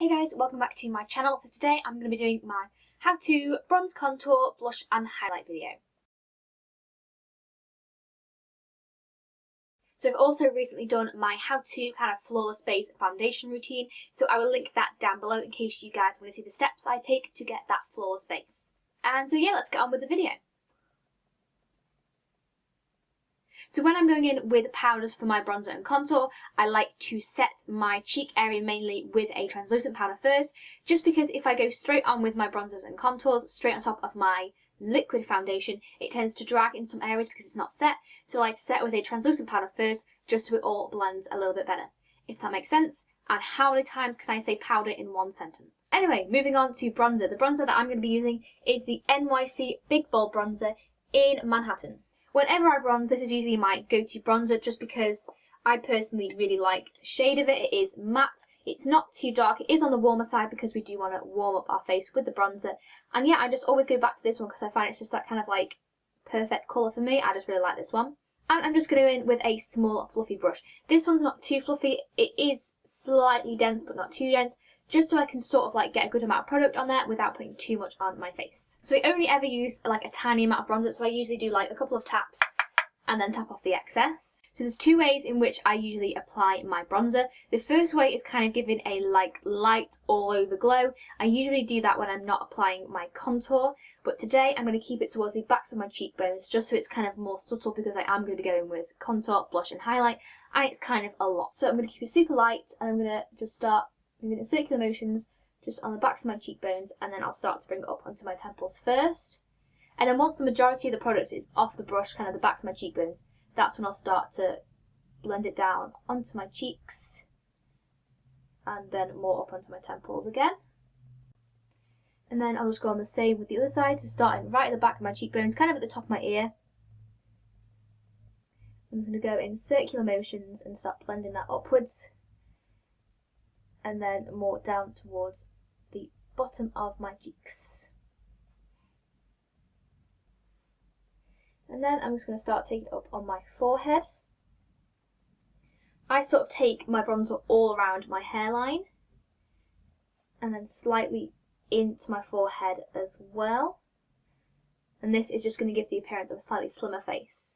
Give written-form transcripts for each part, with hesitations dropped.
Hey guys, welcome back to my channel. So today I'm going to be doing my how to bronze contour, blush and highlight video. So I've also recently done my how to kind of flawless base foundation routine, so I will link that down below in case you guys want to see the steps I take to get that flawless base. And so yeah, let's get on with the video. So when I'm going in with powders for my bronzer and contour, I like to set my cheek area mainly with a translucent powder first, just because if I go straight on with my bronzers and contours, straight on top of my liquid foundation, it tends to drag in some areas because it's not set, so I like to set with a translucent powder first, just so it all blends a little bit better, if that makes sense. And how many times can I say powder in one sentence? Anyway, moving on to bronzer. The bronzer that I'm going to be using is the NYC Big Bold Bronzer in Manhattan. Whenever I bronze, this is usually my go-to bronzer just because I personally really like the shade of it. It is matte, it's not too dark, it is on the warmer side because we do want to warm up our face with the bronzer. And yeah, I just always go back to this one because I find it's just that kind of like perfect colour for me. I just really like this one. And I'm just going to go in with a small fluffy brush. This one's not too fluffy, it is slightly dense but not too dense, just so I can sort of like get a good amount of product on there without putting too much on my face. So I only ever use like a tiny amount of bronzer, so I usually do like a couple of taps and then tap off the excess. So there's two ways in which I usually apply my bronzer. The first way is kind of giving a like light all over glow. I usually do that when I'm not applying my contour, but today I'm going to keep it towards the backs of my cheekbones just so it's kind of more subtle because I am going to be going with contour, blush and highlight, and it's kind of a lot. So I'm going to keep it super light and I'm going to just start moving in circular motions just on the backs of my cheekbones, and then I'll start to bring it up onto my temples first. And then once the majority of the product is off the brush, kind of the backs of my cheekbones, that's when I'll start to blend it down onto my cheeks and then more up onto my temples again. And then I'll just go on the same with the other side, so starting right at the back of my cheekbones, kind of at the top of my ear. I'm going to go in circular motions and start blending that upwards, and then more down towards the bottom of my cheeks. And then I'm just going to start taking it up on my forehead. I sort of take my bronzer all around my hairline and then slightly into my forehead as well. And this is just going to give the appearance of a slightly slimmer face.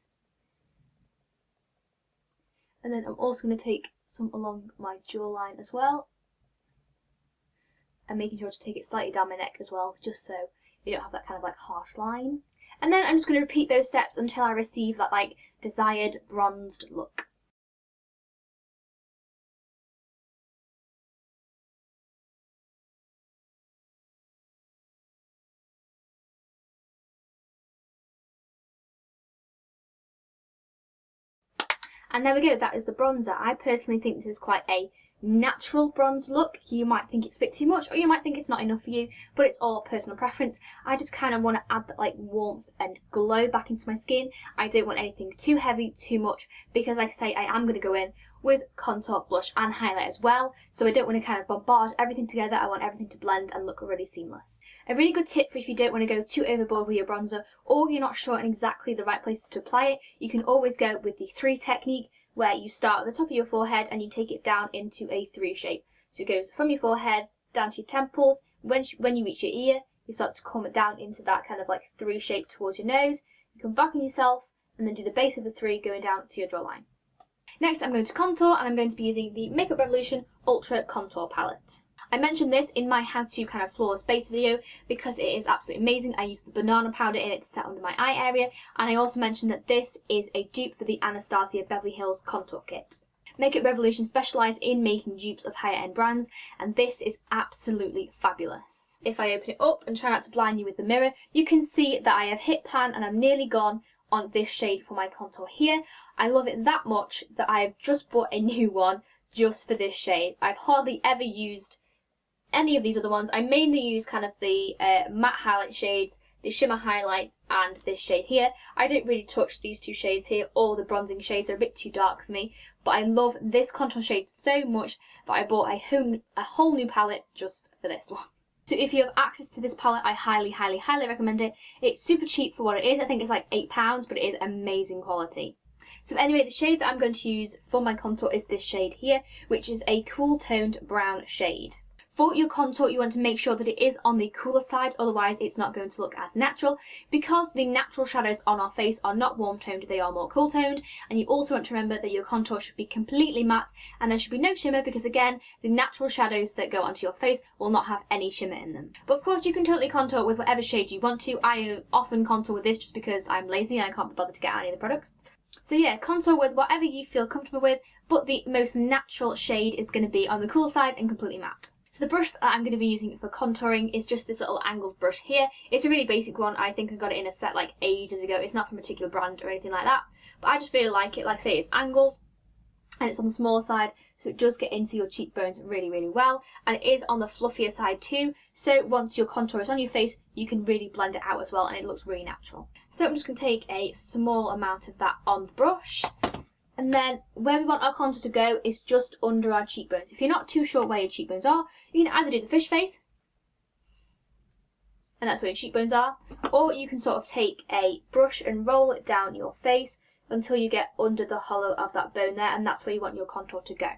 And then I'm also going to take some along my jawline as well, and making sure to take it slightly down my neck as well, just so you don't have that kind of like harsh line. And then I'm just going to repeat those steps until I receive that like desired bronzed look. And there we go, that is the bronzer. I personally think this is quite a natural bronze look. You might think it's a bit too much, or you might think it's not enough for you, but it's all personal preference. I just kind of want to add that like warmth and glow back into my skin. I don't want anything too heavy, too much, because like I say, I am going to go in with contour, blush and highlight as well, so I don't want to kind of bombard everything together. I want everything to blend and look really seamless. A really good tip for if you don't want to go too overboard with your bronzer, or you're not sure on exactly the right places to apply it, you can always go with the 3 technique, where you start at the top of your forehead and you take it down into a 3 shape. So it goes from your forehead down to your temples. When you reach your ear, you start to come down into that kind of like 3 shape towards your nose. You come back on yourself and then do the base of the 3 going down to your jawline. Next I'm going to contour, and I'm going to be using the Makeup Revolution Ultra Contour Palette. I mentioned this in my how to kind of flawless base video because it is absolutely amazing. I used the banana powder in it to set under my eye area, and I also mentioned that this is a dupe for the Anastasia Beverly Hills Contour Kit. Makeup Revolution specialise in making dupes of higher end brands, and this is absolutely fabulous. If I open it up and try not to blind you with the mirror, you can see that I have hit pan and I'm nearly gone on this shade for my contour here. I love it that much that I have just bought a new one just for this shade. I've hardly ever used any of these other ones. I mainly use kind of the matte highlight shades, the shimmer highlights, and this shade here. I don't really touch these 2 shades here, or the bronzing shades are a bit too dark for me, but I love this contour shade so much that I bought a whole new palette just for this one. So if you have access to this palette, I highly, highly, highly recommend it. It's super cheap for what it is. I think it's like £8, but it is amazing quality. So anyway, the shade that I'm going to use for my contour is this shade here, which is a cool toned brown shade. For your contour, you want to make sure that it is on the cooler side, otherwise it's not going to look as natural, because the natural shadows on our face are not warm toned, they are more cool toned. And you also want to remember that your contour should be completely matte and there should be no shimmer, because again, the natural shadows that go onto your face will not have any shimmer in them. But of course you can totally contour with whatever shade you want to. I often contour with this just because I'm lazy and I can't be bothered to get out any of the products. So yeah, contour with whatever you feel comfortable with, but the most natural shade is going to be on the cool side and completely matte. So the brush that I'm going to be using for contouring is just this little angled brush here. It's a really basic one. I think I got it in a set like ages ago. It's not from a particular brand or anything like that, but I just really like it. Like I say, it's angled and it's on the smaller side, so it does get into your cheekbones really, really well. And it is on the fluffier side too, so once your contour is on your face, you can really blend it out as well and it looks really natural. So I'm just going to take a small amount of that on the brush. And then where we want our contour to go is just under our cheekbones. If you're not too sure where your cheekbones are, you can either do the fish face, and that's where your cheekbones are, or you can sort of take a brush and roll it down your face until you get under the hollow of that bone there, and that's where you want your contour to go.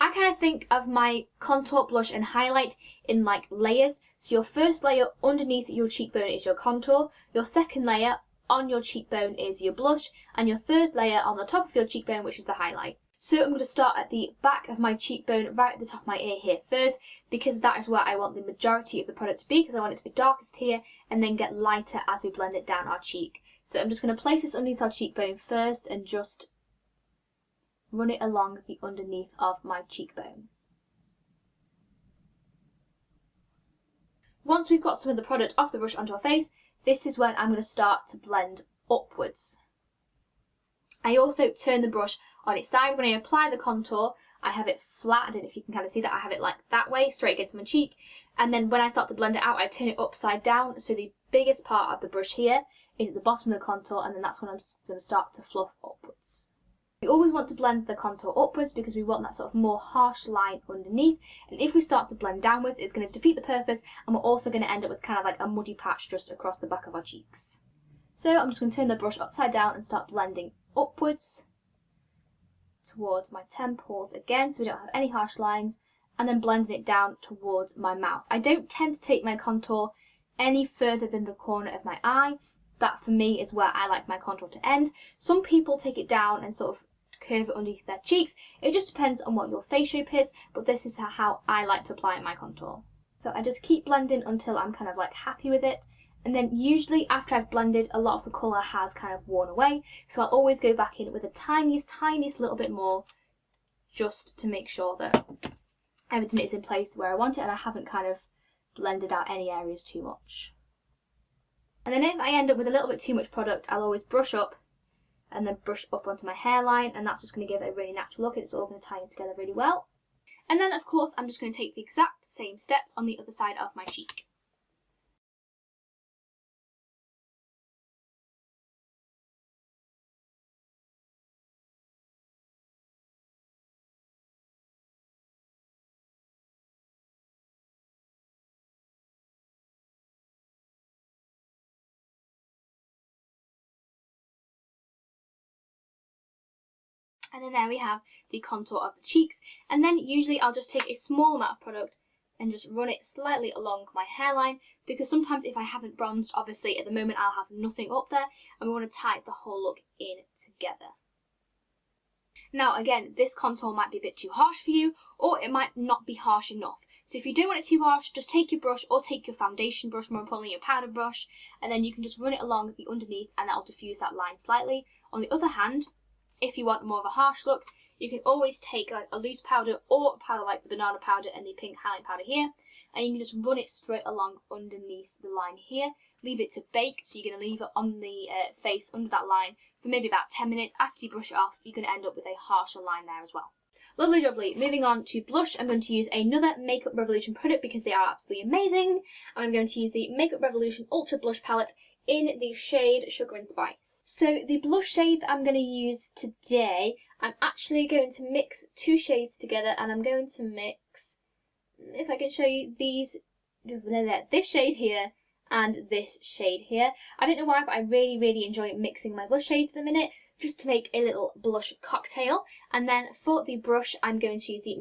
I kind of think of my contour, blush and highlight in like layers. So your first layer underneath your cheekbone is your contour, your second layer on your cheekbone is your blush, and your third layer on the top of your cheekbone, which is the highlight. So I'm going to start at the back of my cheekbone, right at the top of my ear here first, because that is where I want the majority of the product to be, because I want it to be darkest here and then get lighter as we blend it down our cheek. So I'm just going to place this underneath our cheekbone first and just run it along the underneath of my cheekbone. Once we've got some of the product off the brush onto our face, this is when I'm going to start to blend upwards. I also turn the brush on its side. When I apply the contour, I have it flat. I don't know if you can kind of see that. I have it like that way, straight against my cheek. And then when I start to blend it out, I turn it upside down. So the biggest part of the brush here is at the bottom of the contour, and then that's when I'm going to start to fluff upwards. We always want to blend the contour upwards because we want that sort of more harsh line underneath. And if we start to blend downwards, it's going to defeat the purpose, and we're also going to end up with kind of like a muddy patch just across the back of our cheeks. So I'm just going to turn the brush upside down and start blending upwards towards my temples again, so we don't have any harsh lines, and then blending it down towards my mouth. I don't tend to take my contour any further than the corner of my eye. That for me is where I like my contour to end. Some people take it down and sort of curve it underneath their cheeks. It just depends on what your face shape is, but this is how I like to apply my contour. So I just keep blending until I'm kind of like happy with it, and then usually after I've blended, a lot of the colour has kind of worn away, so I'll always go back in with the tiniest little bit more, just to make sure that everything is in place where I want it and I haven't kind of blended out any areas too much. And then if I end up with a little bit too much product, I'll always brush up and then brush up onto my hairline, and that's just going to give it a really natural look, and it's all going to tie in together really well. And then of course I'm just going to take the exact same steps on the other side of my cheek. And then there we have the contour of the cheeks. And then usually I'll just take a small amount of product and just run it slightly along my hairline, because sometimes if I haven't bronzed, obviously at the moment I'll have nothing up there, and we want to tie the whole look in together. Now again, this contour might be a bit too harsh for you, or it might not be harsh enough. So if you don't want it too harsh, just take your brush, or take your foundation brush, more importantly your powder brush, and then you can just run it along the underneath and that'll diffuse that line slightly. On the other hand, if you want more of a harsh look, you can always take like a loose powder or a powder like the banana powder and the pink highlight powder here, and you can just run it straight along underneath the line here. Leave it to bake, so you're going to leave it on the face under that line for maybe about 10 minutes. After you brush it off, you're going to end up with a harsher line there as well. Lovely jubbly. Moving on to blush, I'm going to use another Makeup Revolution product because they are absolutely amazing. And I'm going to use the Makeup Revolution Ultra Blush Palette in the shade Sugar and Spice. So the blush shade that I'm going to use today, I'm actually going to mix two shades together, and I'm going to mix, if I can show you these, this shade here and this shade here. I don't know why, but I really enjoy mixing my blush shades at the minute. just to make a little blush cocktail. And then for the brush, I'm going to use the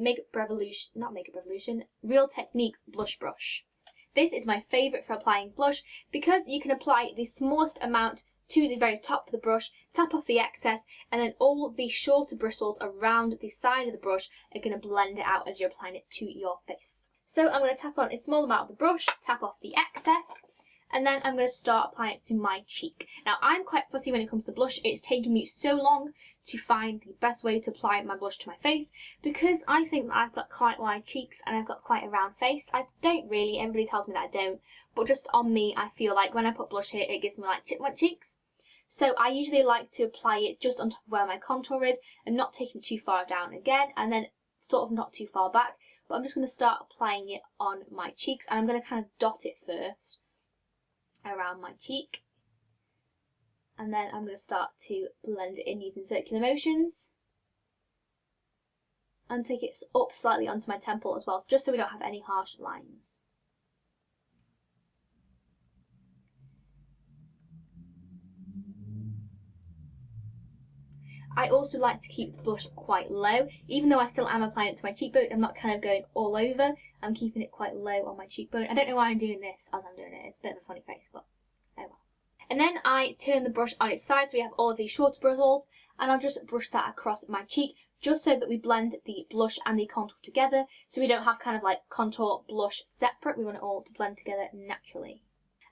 Real Techniques blush brush. This is my favourite for applying blush because you can apply the smallest amount to the very top of the brush, tap off the excess, and then all the shorter bristles around the side of the brush are going to blend it out as you're applying it to your face. So I'm going to tap on a small amount of the brush, tap off the excess, and then I'm going to start applying it to my cheek. Now, I'm quite fussy when it comes to blush. It's taken me so long to find the best way to apply my blush to my face because I think that I've got quite wide cheeks and I've got quite a round face. I don't really, everybody tells me that I don't, but just on me, I feel like when I put blush here, it gives me like chipmunk cheeks. So I usually like to apply it just on top of where my contour is and not taking it too far down again, and then sort of not too far back. But I'm just going to start applying it on my cheeks, and I'm going to kind of dot it first around my cheek, and then I'm going to start to blend it in using circular motions and take it up slightly onto my temple as well, just so we don't have any harsh lines. I also like to keep the blush quite low, even though I still am applying it to my cheekbone. I'm not kind of going all over, I'm keeping it quite low on my cheekbone. I don't know why I'm doing this as I'm doing it, it's a bit of a funny face, but oh well. And then I turn the brush on its side so we have all of these shorter bristles, and I'll just brush that across my cheek, just so that we blend the blush and the contour together, so we don't have kind of like contour, blush separate. We want it all to blend together naturally.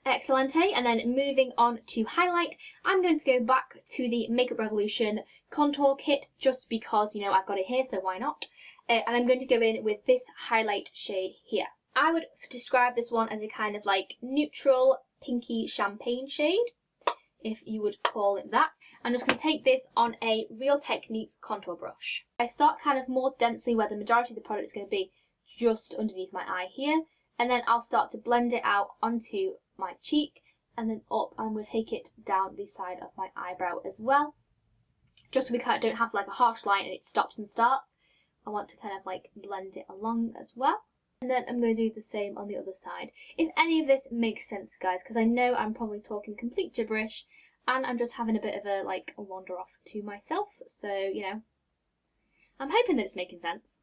Excellente. And then moving on to highlight, I'm going to go back to the Makeup Revolution contour kit just because, you know, I've got it here, so why not? And I'm going to go in with this highlight shade here. I would describe this one as a kind of like neutral pinky champagne shade, if you would call it that. I'm just going to take this on a Real Techniques contour brush. I start kind of more densely where the majority of the product is going to be, just underneath my eye here, and then I'll start to blend it out onto my cheek, and then up, and we'll take it down the side of my eyebrow as well, just so we kind of don't have like a harsh line and it stops and starts. I want to kind of like blend it along as well. And then I'm going to do the same on the other side. If any of this makes sense, guys, because I know I'm probably talking complete gibberish and I'm just having a bit of a like a wander off to myself, so you know, I'm hoping that it's making sense.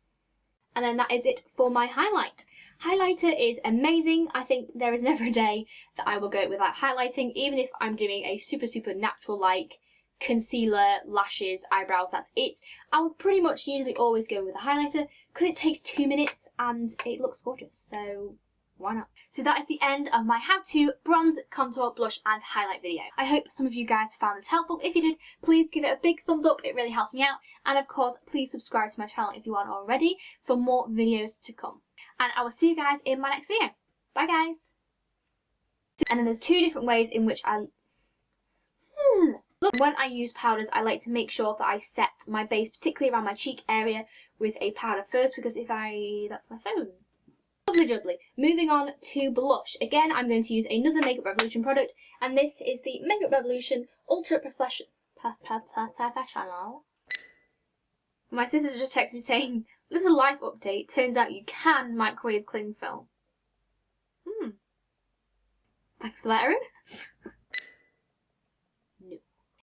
And then that is it for my highlight. Highlighter is amazing. I think there is never a day that I will go without highlighting, even if I'm doing a super natural like concealer, lashes, eyebrows, that's it. I will pretty much usually always go with a highlighter because it takes 2 minutes and it looks gorgeous, so why not? So that is the end of my how-to bronze, contour, blush and highlight video. I hope some of you guys found this helpful. If you did, please give it a big thumbs up, it really helps me out. And of course, please subscribe to my channel if you aren't already for more videos to come. And I will see you guys in my next video. Bye guys! And then there's 2 different ways in which when I use powders, I like to make sure that I set my base, particularly around my cheek area, with a powder first, because that's my phone. Lovely jubbly. Moving on to blush. Again, I'm going to use another Makeup Revolution product, and this is the Makeup Revolution Ultra Professional. My sister just texted me saying, little life update, turns out you can microwave cling film. Thanks for that, Erin.